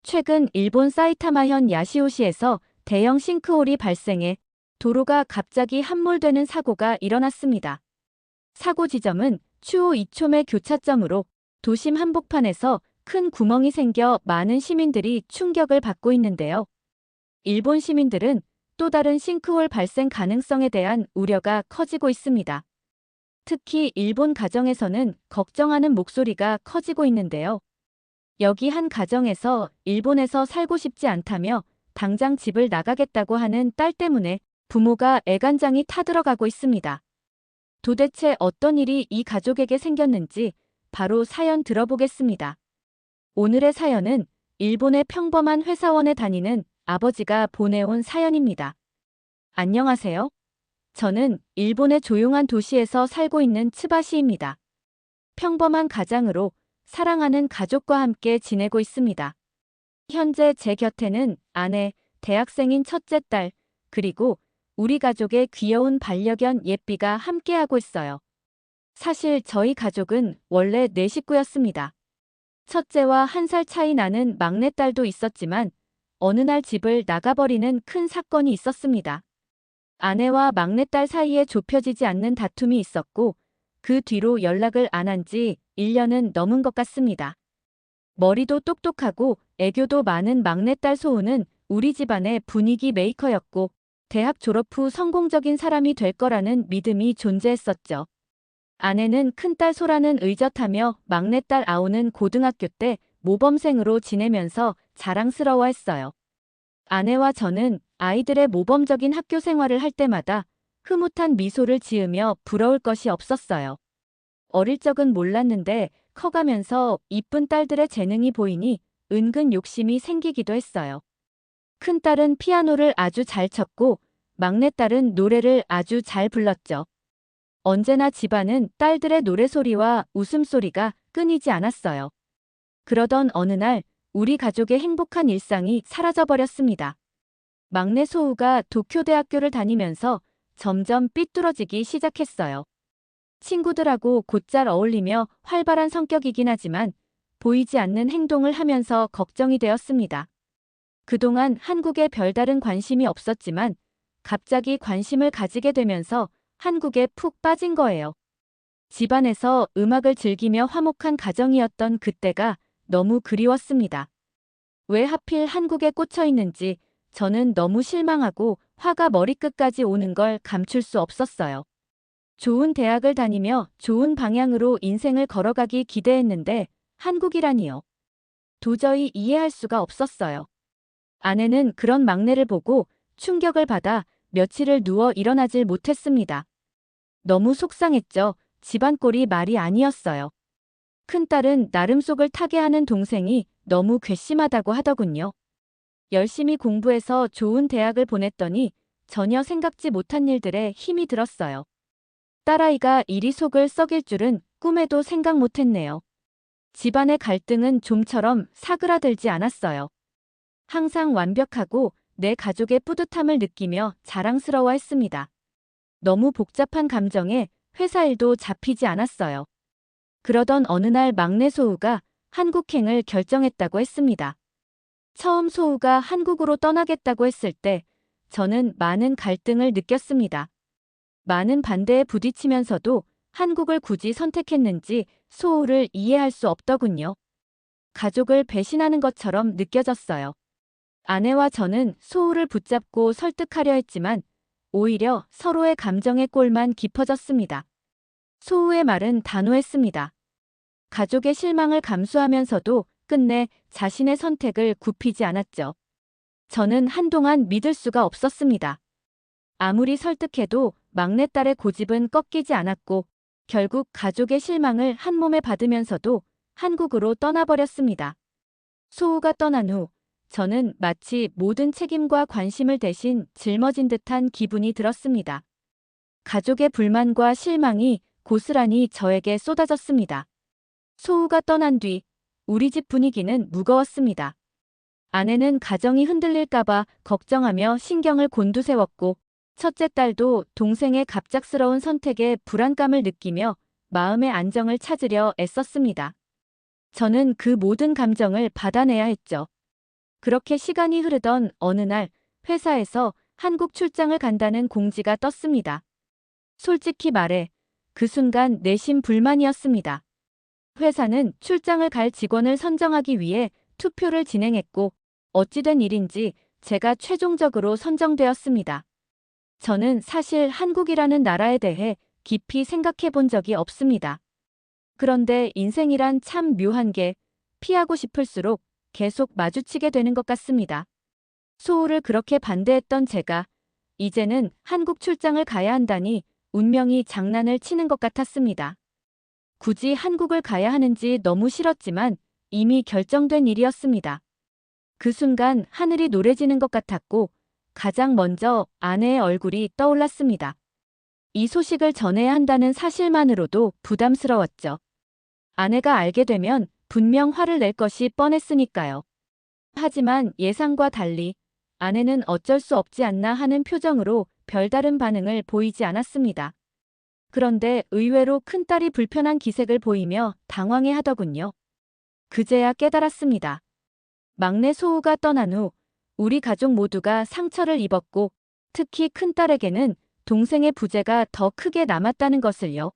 최근 일본 사이타마현 야시오시에서 대형 싱크홀이 발생해 도로가 갑자기 함몰되는 사고가 일어났습니다. 사고 지점은 추후 2촌의 교차점으로 도심 한복판에서 큰 구멍이 생겨 많은 시민들이 충격을 받고 있는데요. 일본 시민들은 또 다른 싱크홀 발생 가능성에 대한 우려가 커지고 있습니다. 특히 일본 가정에서는 걱정하는 목소리가 커지고 있는데요. 여기 한 가정에서 일본에서 살고 싶지 않다며 당장 집을 나가겠다고 하는 딸 때문에 부모가 애간장이 타들어가고 있습니다. 도대체 어떤 일이 이 가족에게 생겼는지 바로 사연 들어보겠습니다. 오늘의 사연은 일본의 평범한 회사원에 다니는 아버지가 보내온 사연입니다. 안녕하세요. 저는 일본의 조용한 도시에서 살고 있는 츠바시입니다. 평범한 가장으로 사랑하는 가족과 함께 지내고 있습니다. 현재 제 곁에는 아내, 대학생인 첫째 딸, 그리고 우리 가족의 귀여운 반려견 예삐가 함께하고 있어요. 사실 저희 가족은 원래 4식구였습니다. 첫째와 1살 차이 나는 막내딸도 있었지만 어느 날 집을 나가버리는 큰 사건이 있었습니다. 아내와 막내딸 사이에 좁혀지지 않는 다툼이 있었고 그 뒤로 연락을 안 한 지 1년은 넘은 것 같습니다. 머리도 똑똑하고 애교도 많은 막내딸 소우는 우리 집안의 분위기 메이커였고 대학 졸업 후 성공적인 사람이 될 거라는 믿음이 존재했었죠. 아내는 큰딸 소라는 의젓하며 막내딸 아오는 고등학교 때 모범생으로 지내면서 자랑스러워했어요. 아내와 저는 아이들의 모범적인 학교 생활을 할 때마다 흐뭇한 미소를 지으며 부러울 것이 없었어요. 어릴 적은 몰랐는데 커가면서 이쁜 딸들의 재능이 보이니 은근 욕심이 생기기도 했어요. 큰딸은 피아노를 아주 잘 쳤고 막내딸은 노래를 아주 잘 불렀죠. 언제나 집안은 딸들의 노래소리와 웃음소리가 끊이지 않았어요. 그러던 어느 날 우리 가족의 행복한 일상이 사라져버렸습니다. 막내 소우가 도쿄대학교를 다니면서 점점 삐뚤어지기 시작했어요. 친구들하고 곧잘 어울리며 활발한 성격이긴 하지만 보이지 않는 행동을 하면서 걱정이 되었습니다. 그동안 한국에 별다른 관심이 없었지만 갑자기 관심을 가지게 되면서 한국에 푹 빠진 거예요. 집안에서 음악을 즐기며 화목한 가정이었던 그때가 너무 그리웠습니다. 왜 하필 한국에 꽂혀 있는지 저는 너무 실망하고 화가 머리끝까지 오는 걸 감출 수 없었어요. 좋은 대학을 다니며 좋은 방향으로 인생을 걸어가기 기대했는데 한국이라니요. 도저히 이해할 수가 없었어요. 아내는 그런 막내를 보고 충격을 받아 며칠을 누워 일어나질 못했습니다. 너무 속상했죠. 집안 꼴이 말이 아니었어요. 큰딸은 나름 속을 타게 하는 동생이 너무 괘씸하다고 하더군요. 열심히 공부해서 좋은 대학을 보냈더니 전혀 생각지 못한 일들에 힘이 들었어요. 딸아이가 이리 속을 썩일 줄은 꿈에도 생각 못했네요. 집안의 갈등은 좀처럼 사그라들지 않았어요. 항상 완벽하고 내 가족의 뿌듯함을 느끼며 자랑스러워했습니다. 너무 복잡한 감정에 회사 일도 잡히지 않았어요. 그러던 어느 날 막내 소우가 한국행을 결정했다고 했습니다. 처음 소우가 한국으로 떠나겠다고 했을 때 저는 많은 갈등을 느꼈습니다. 많은 반대에 부딪히면서도 한국을 굳이 선택했는지 소우를 이해할 수 없더군요. 가족을 배신하는 것처럼 느껴졌어요. 아내와 저는 소우를 붙잡고 설득하려 했지만 오히려 서로의 감정의 골만 깊어졌습니다. 소우의 말은 단호했습니다. 가족의 실망을 감수하면서도 끝내 자신의 선택을 굽히지 않았죠. 저는 한동안 믿을 수가 없었습니다. 아무리 설득해도 막내딸의 고집은 꺾이지 않았고 결국 가족의 실망을 한몸에 받으면서도 한국으로 떠나버렸습니다. 소우가 떠난 후 저는 마치 모든 책임과 관심을 대신 짊어진 듯한 기분이 들었습니다. 가족의 불만과 실망이 고스란히 저에게 쏟아졌습니다. 소우가 떠난 뒤 우리 집 분위기는 무거웠습니다. 아내는 가정이 흔들릴까봐 걱정하며 신경을 곤두세웠고 첫째 딸도 동생의 갑작스러운 선택에 불안감을 느끼며 마음의 안정을 찾으려 애썼습니다. 저는 그 모든 감정을 받아내야 했죠. 그렇게 시간이 흐르던 어느 날 회사에서 한국 출장을 간다는 공지가 떴습니다. 솔직히 말해 그 순간 내심 불만이었습니다. 회사는 출장을 갈 직원을 선정하기 위해 투표를 진행했고 어찌된 일인지 제가 최종적으로 선정되었습니다. 저는 사실 한국이라는 나라에 대해 깊이 생각해 본 적이 없습니다. 그런데 인생이란 참 묘한 게 피하고 싶을수록 계속 마주치게 되는 것 같습니다. 소우를 그렇게 반대했던 제가 이제는 한국 출장을 가야 한다니 운명이 장난을 치는 것 같았습니다. 굳이 한국을 가야 하는지 너무 싫었지만 이미 결정된 일이었습니다. 그 순간 하늘이 노래지는 것 같았고 가장 먼저 아내의 얼굴이 떠올랐습니다. 이 소식을 전해야 한다는 사실만으로도 부담스러웠죠. 아내가 알게 되면 분명 화를 낼 것이 뻔했으니까요. 하지만 예상과 달리 아내는 어쩔 수 없지 않나 하는 표정으로 별다른 반응을 보이지 않았습니다. 그런데 의외로 큰딸이 불편한 기색을 보이며 당황해 하더군요. 그제야 깨달았습니다. 막내 소우가 떠난 후 우리 가족 모두가 상처를 입었고 특히 큰딸에게는 동생의 부재가 더 크게 남았다는 것을요.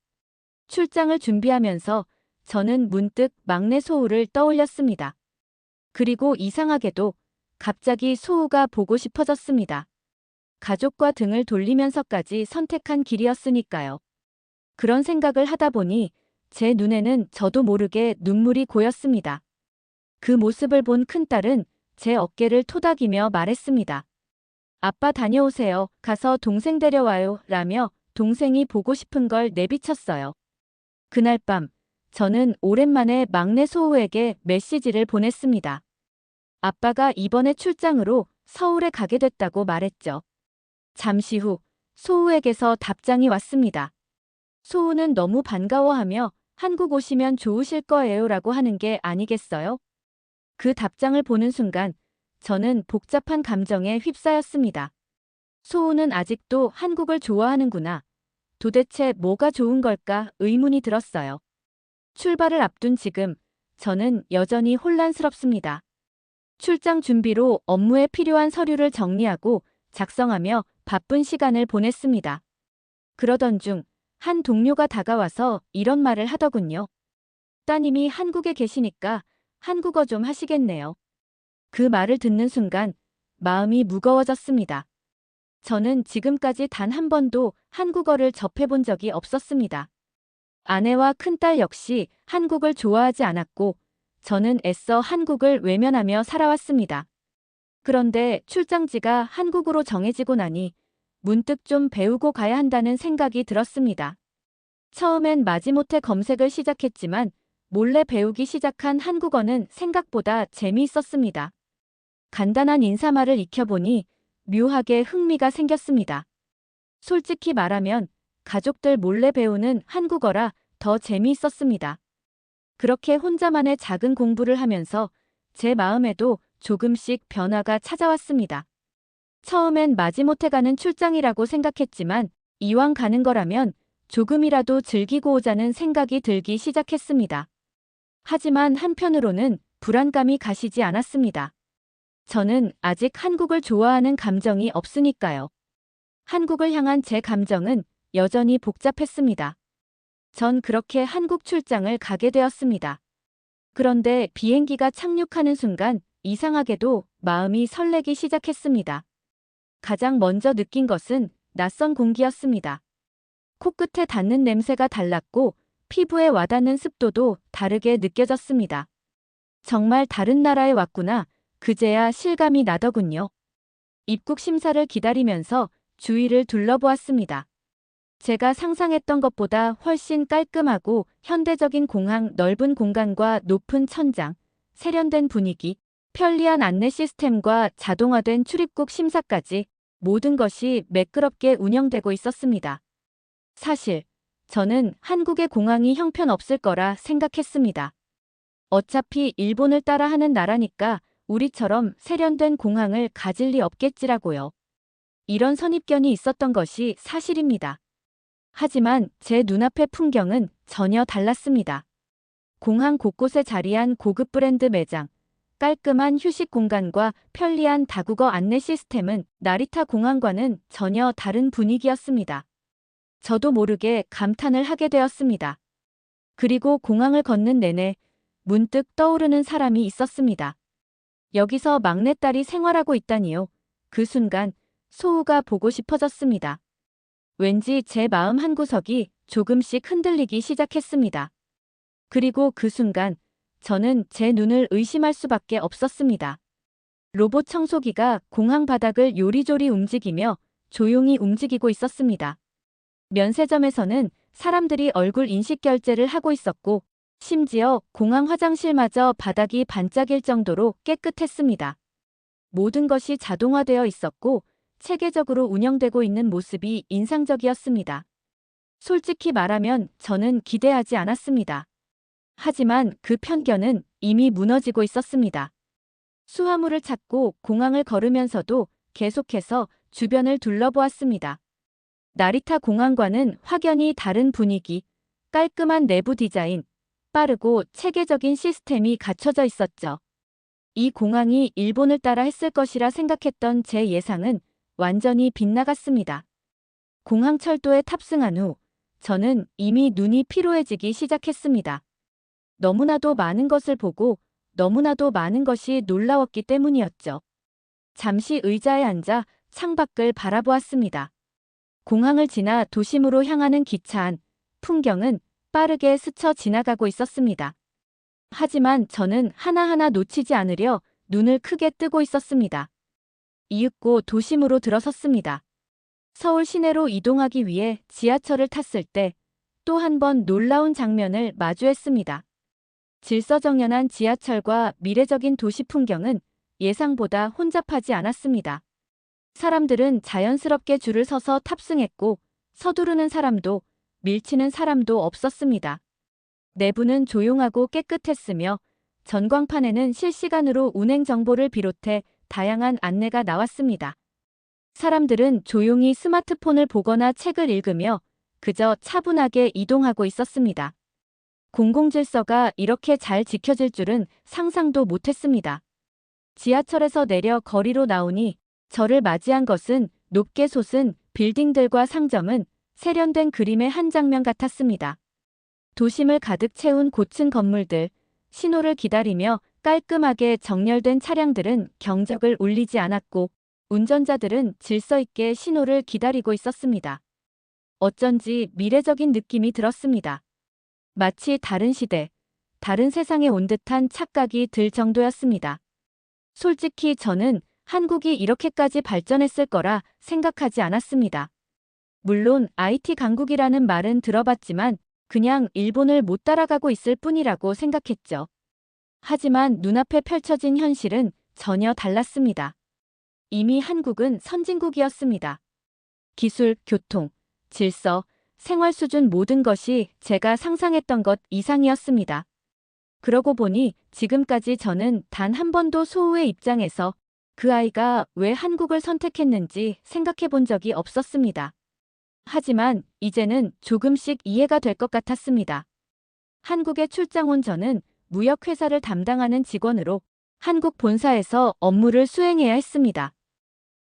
출장을 준비하면서 저는 문득 막내 소우를 떠올렸습니다. 그리고 이상하게도 갑자기 소우가 보고 싶어졌습니다. 가족과 등을 돌리면서까지 선택한 길이었으니까요. 그런 생각을 하다 보니 제 눈에는 저도 모르게 눈물이 고였습니다. 그 모습을 본 큰딸은 제 어깨를 토닥이며 말했습니다. 아빠 다녀오세요. 가서 동생 데려와요. 라며 동생이 보고 싶은 걸 내비쳤어요. 그날 밤 저는 오랜만에 막내 소우에게 메시지를 보냈습니다. 아빠가 이번에 출장으로 서울에 가게 됐다고 말했죠. 잠시 후 소우에게서 답장이 왔습니다. 소우는 너무 반가워하며 한국 오시면 좋으실 거예요 라고 하는 게 아니겠어요? 그 답장을 보는 순간 저는 복잡한 감정에 휩싸였습니다. 소우는 아직도 한국을 좋아하는구나. 도대체 뭐가 좋은 걸까 의문이 들었어요. 출발을 앞둔 지금 저는 여전히 혼란스럽습니다. 출장 준비로 업무에 필요한 서류를 정리하고 작성하며 바쁜 시간을 보냈습니다. 그러던 중 한 동료가 다가와서 이런 말을 하더군요. 따님이 한국에 계시니까 한국어 좀 하시겠네요. 그 말을 듣는 순간 마음이 무거워졌습니다. 저는 지금까지 단 한 번도 한국어를 접해본 적이 없었습니다. 아내와 큰딸 역시 한국을 좋아하지 않았고 저는 애써 한국을 외면하며 살아왔습니다. 그런데 출장지가 한국으로 정해지고 나니 문득 좀 배우고 가야 한다는 생각이 들었습니다. 처음엔 마지못해 검색을 시작했지만 몰래 배우기 시작한 한국어는 생각보다 재미있었습니다. 간단한 인사말을 익혀보니 묘하게 흥미가 생겼습니다. 솔직히 말하면 가족들 몰래 배우는 한국어라 더 재미있었습니다. 그렇게 혼자만의 작은 공부를 하면서 제 마음에도 조금씩 변화가 찾아왔습니다. 처음엔 마지못해 가는 출장이라고 생각했지만 이왕 가는 거라면 조금이라도 즐기고 오자는 생각이 들기 시작했습니다. 하지만 한편으로는 불안감이 가시지 않았습니다. 저는 아직 한국을 좋아하는 감정이 없으니까요. 한국을 향한 제 감정은 여전히 복잡했습니다. 전 그렇게 한국 출장을 가게 되었습니다. 그런데 비행기가 착륙하는 순간 이상하게도 마음이 설레기 시작했습니다. 가장 먼저 느낀 것은 낯선 공기였습니다. 코끝에 닿는 냄새가 달랐고 피부에 와닿는 습도도 다르게 느껴졌습니다. 정말 다른 나라에 왔구나. 그제야 실감이 나더군요. 입국 심사를 기다리면서 주위를 둘러보았습니다. 제가 상상했던 것보다 훨씬 깔끔하고 현대적인 공항, 넓은 공간과 높은 천장, 세련된 분위기, 편리한 안내 시스템과 자동화된 출입국 심사까지 모든 것이 매끄럽게 운영되고 있었습니다. 사실 저는 한국의 공항이 형편없을 거라 생각했습니다. 어차피 일본을 따라하는 나라니까 우리처럼 세련된 공항을 가질 리 없겠지라고요. 이런 선입견이 있었던 것이 사실입니다. 하지만 제 눈앞의 풍경은 전혀 달랐습니다. 공항 곳곳에 자리한 고급 브랜드 매장, 깔끔한 휴식 공간과 편리한 다국어 안내 시스템은 나리타 공항과는 전혀 다른 분위기였습니다. 저도 모르게 감탄을 하게 되었습니다. 그리고 공항을 걷는 내내 문득 떠오르는 사람이 있었습니다. 여기서 막내딸이 생활하고 있다니요. 그 순간 소우가 보고 싶어졌습니다. 왠지 제 마음 한구석이 조금씩 흔들리기 시작했습니다. 그리고 그 순간 저는 제 눈을 의심할 수밖에 없었습니다. 로봇 청소기가 공항 바닥을 요리조리 움직이며 조용히 움직이고 있었습니다. 면세점에서는 사람들이 얼굴 인식 결제를 하고 있었고, 심지어 공항 화장실마저 바닥이 반짝일 정도로 깨끗했습니다. 모든 것이 자동화되어 있었고 체계적으로 운영되고 있는 모습이 인상적이었습니다. 솔직히 말하면 저는 기대하지 않았습니다. 하지만 그 편견은 이미 무너지고 있었습니다. 수화물을 찾고 공항을 걸으면서도 계속해서 주변을 둘러보았습니다. 나리타 공항과는 확연히 다른 분위기, 깔끔한 내부 디자인, 빠르고 체계적인 시스템이 갖춰져 있었죠. 이 공항이 일본을 따라 했을 것이라 생각했던 제 예상은 완전히 빗나갔습니다. 공항 철도에 탑승한 후 저는 이미 눈이 피로해지기 시작했습니다. 너무나도 많은 것을 보고 너무나도 많은 것이 놀라웠기 때문이었죠. 잠시 의자에 앉아 창밖을 바라보았습니다. 공항을 지나 도심으로 향하는 기차 안 풍경은 빠르게 스쳐 지나가고 있었습니다. 하지만 저는 하나하나 놓치지 않으려 눈을 크게 뜨고 있었습니다. 이윽고 도심으로 들어섰습니다. 서울 시내로 이동하기 위해 지하철을 탔을 때 또 한 번 놀라운 장면을 마주했습니다. 질서정연한 지하철과 미래적인 도시 풍경은 예상보다 혼잡하지 않았습니다. 사람들은 자연스럽게 줄을 서서 탑승했고 서두르는 사람도 밀치는 사람도 없었습니다. 내부는 조용하고 깨끗했으며 전광판에는 실시간으로 운행 정보를 비롯해 다양한 안내가 나왔습니다. 사람들은 조용히 스마트폰을 보거나 책을 읽으며 그저 차분하게 이동하고 있었습니다. 공공질서가 이렇게 잘 지켜질 줄은 상상도 못했습니다. 지하철에서 내려 거리로 나오니 저를 맞이한 것은 높게 솟은 빌딩들과 상점은 세련된 그림의 한 장면 같았습니다. 도심을 가득 채운 고층 건물들, 신호를 기다리며 깔끔하게 정렬된 차량들은 경적을 울리지 않았고 운전자들은 질서 있게 신호를 기다리고 있었습니다. 어쩐지 미래적인 느낌이 들었습니다. 마치 다른 시대, 다른 세상에 온 듯한 착각이 들 정도였습니다. 솔직히 저는 한국이 이렇게까지 발전했을 거라 생각하지 않았습니다. 물론 IT 강국이라는 말은 들어봤지만 그냥 일본을 못 따라가고 있을 뿐이라고 생각했죠. 하지만 눈앞에 펼쳐진 현실은 전혀 달랐습니다. 이미 한국은 선진국이었습니다. 기술, 교통, 질서, 생활 수준 모든 것이 제가 상상했던 것 이상이었습니다. 그러고 보니 지금까지 저는 단 한 번도 소우의 입장에서 그 아이가 왜 한국을 선택했는지 생각해 본 적이 없었습니다. 하지만 이제는 조금씩 이해가 될 것 같았습니다. 한국에 출장 온 저는 무역회사를 담당하는 직원으로 한국 본사에서 업무를 수행해야 했습니다.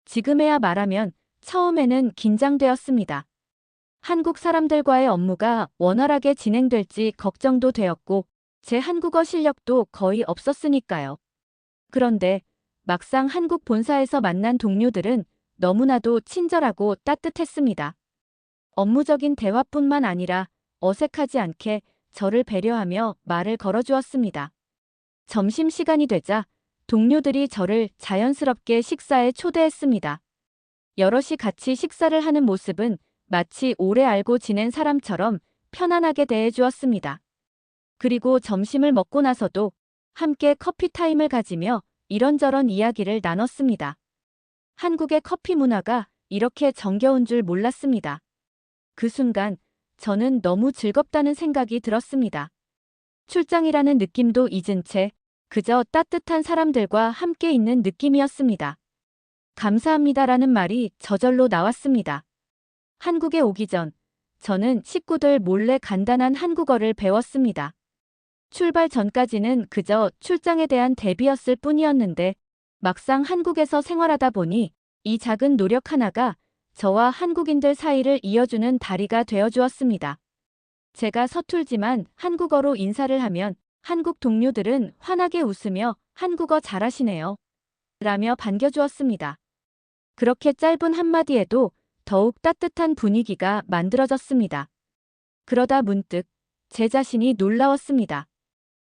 지금에야 말하면 처음에는 긴장되었습니다. 한국 사람들과의 업무가 원활하게 진행될지 걱정도 되었고 제 한국어 실력도 거의 없었으니까요. 그런데 막상 한국 본사에서 만난 동료들은 너무나도 친절하고 따뜻했습니다. 업무적인 대화뿐만 아니라 어색하지 않게 저를 배려하며 말을 걸어주었습니다. 점심시간이 되자 동료들이 저를 자연스럽게 식사에 초대했습니다. 여럿이 같이 식사를 하는 모습은 마치 오래 알고 지낸 사람처럼 편안하게 대해주었습니다. 그리고 점심을 먹고 나서도 함께 커피 타임을 가지며 이런저런 이야기를 나눴습니다. 한국의 커피 문화가 이렇게 정겨운 줄 몰랐습니다. 그 순간 저는 너무 즐겁다는 생각이 들었습니다. 출장이라는 느낌도 잊은 채 그저 따뜻한 사람들과 함께 있는 느낌이었습니다. 감사합니다라는 말이 저절로 나왔습니다. 한국에 오기 전 저는 식구들 몰래 간단한 한국어를 배웠습니다. 출발 전까지는 그저 출장에 대한 대비였을 뿐이었는데 막상 한국에서 생활하다 보니 이 작은 노력 하나가 저와 한국인들 사이를 이어주는 다리가 되어 주었습니다. 제가 서툴지만 한국어로 인사를 하면 한국 동료들은 환하게 웃으며 한국어 잘하시네요 라며 반겨주었습니다. 그렇게 짧은 한마디에도 더욱 따뜻한 분위기가 만들어졌습니다. 그러다 문득 제 자신이 놀라웠습니다.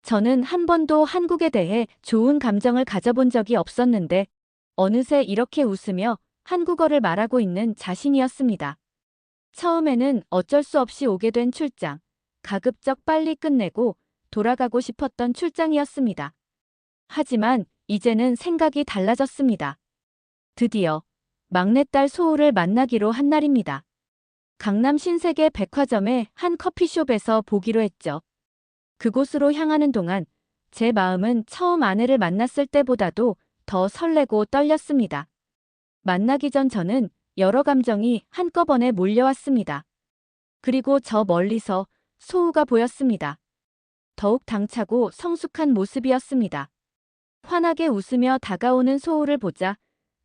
저는 한 번도 한국에 대해 좋은 감정을 가져본 적이 없었는데 어느새 이렇게 웃으며 한국어를 말하고 있는 자신이었습니다. 처음에는 어쩔 수 없이 오게 된 출장, 가급적 빨리 끝내고 돌아가고 싶었던 출장이었습니다. 하지만 이제는 생각이 달라졌습니다. 드디어 막내딸 소우를 만나기로 한 날입니다. 강남 신세계 백화점의 한 커피숍에서 보기로 했죠. 그곳으로 향하는 동안 제 마음은 처음 아내를 만났을 때보다도 더 설레고 떨렸습니다. 만나기 전 저는 여러 감정이 한꺼번에 몰려왔습니다. 그리고 저 멀리서 소우가 보였습니다. 더욱 당차고 성숙한 모습이었습니다. 환하게 웃으며 다가오는 소우를 보자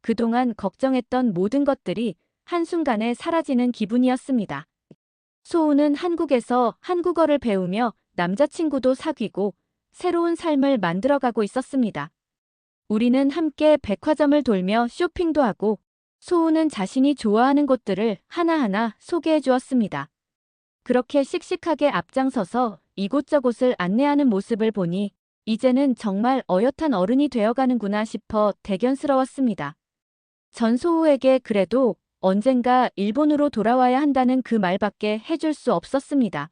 그동안 걱정했던 모든 것들이 한순간에 사라지는 기분이었습니다. 소우는 한국에서 한국어를 배우며 남자친구도 사귀고 새로운 삶을 만들어가고 있었습니다. 우리는 함께 백화점을 돌며 쇼핑도 하고 소우는 자신이 좋아하는 곳들을 하나하나 소개해 주었습니다. 그렇게 씩씩하게 앞장서서 이곳저곳을 안내하는 모습을 보니 이제는 정말 어엿한 어른이 되어가는구나 싶어 대견스러웠습니다. 전 소우에게 그래도 언젠가 일본으로 돌아와야 한다는 그 말밖에 해줄 수 없었습니다.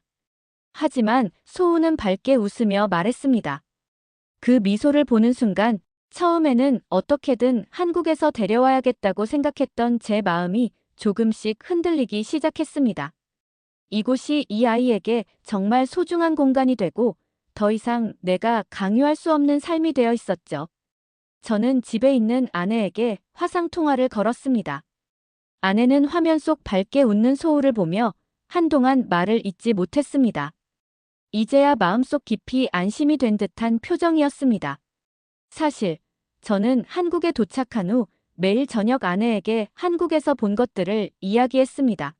하지만 소우는 밝게 웃으며 말했습니다. 그 미소를 보는 순간 처음에는 어떻게든 한국에서 데려와야겠다고 생각했던 제 마음이 조금씩 흔들리기 시작했습니다. 이곳이 이 아이에게 정말 소중한 공간이 되고 더 이상 내가 강요할 수 없는 삶이 되어 있었죠. 저는 집에 있는 아내에게 화상통화를 걸었습니다. 아내는 화면 속 밝게 웃는 소우를 보며 한동안 말을 잇지 못했습니다. 이제야 마음속 깊이 안심이 된 듯한 표정이었습니다. 사실 저는 한국에 도착한 후 매일 저녁 아내에게 한국에서 본 것들을 이야기했습니다.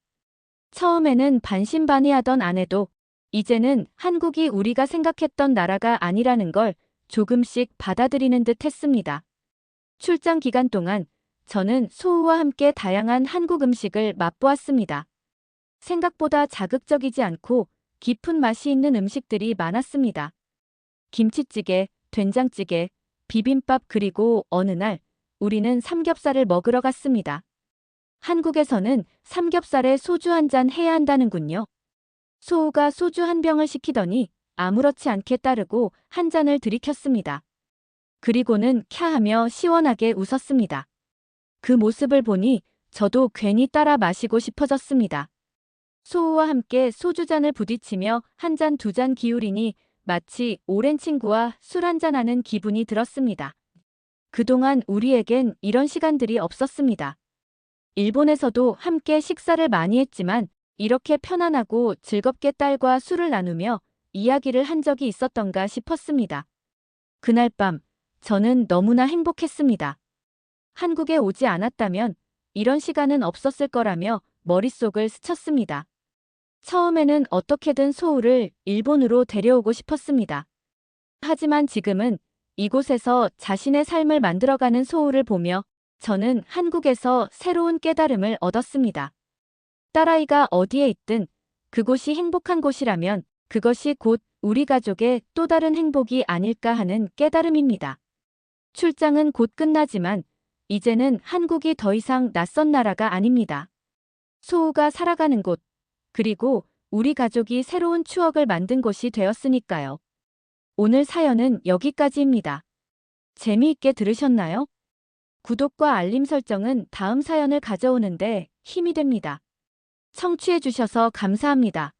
처음에는 반신반의하던 아내도 이제는 한국이 우리가 생각했던 나라가 아니라는 걸 조금씩 받아들이는 듯 했습니다. 출장 기간 동안 저는 소우와 함께 다양한 한국 음식을 맛보았습니다. 생각보다 자극적이지 않고 깊은 맛이 있는 음식들이 많았습니다. 김치찌개, 된장찌개, 비빔밥 그리고 어느 날 우리는 삼겹살을 먹으러 갔습니다. 한국에서는 삼겹살에 소주 한 잔 해야 한다는군요. 소우가 소주 한 병을 시키더니 아무렇지 않게 따르고 한 잔을 들이켰습니다. 그리고는 캬하며 시원하게 웃었습니다. 그 모습을 보니 저도 괜히 따라 마시고 싶어졌습니다. 소우와 함께 소주잔을 부딪히며 한 잔 두 잔 기울이니 마치 오랜 친구와 술 한잔하는 기분이 들었습니다. 그동안 우리에겐 이런 시간들이 없었습니다. 일본에서도 함께 식사를 많이 했지만 이렇게 편안하고 즐겁게 딸과 술을 나누며 이야기를 한 적이 있었던가 싶었습니다. 그날 밤 저는 너무나 행복했습니다. 한국에 오지 않았다면 이런 시간은 없었을 거라며 머릿속을 스쳤습니다. 처음에는 어떻게든 소우를 일본으로 데려오고 싶었습니다. 하지만 지금은 이곳에서 자신의 삶을 만들어가는 소우를 보며 저는 한국에서 새로운 깨달음을 얻었습니다. 딸아이가 어디에 있든 그곳이 행복한 곳이라면 그것이 곧 우리 가족의 또 다른 행복이 아닐까 하는 깨달음입니다. 출장은 곧 끝나지만 이제는 한국이 더 이상 낯선 나라가 아닙니다. 소우가 살아가는 곳, 그리고 우리 가족이 새로운 추억을 만든 곳이 되었으니까요. 오늘 사연은 여기까지입니다. 재미있게 들으셨나요? 구독과 알림 설정은 다음 사연을 가져오는데 힘이 됩니다. 청취해주셔서 감사합니다.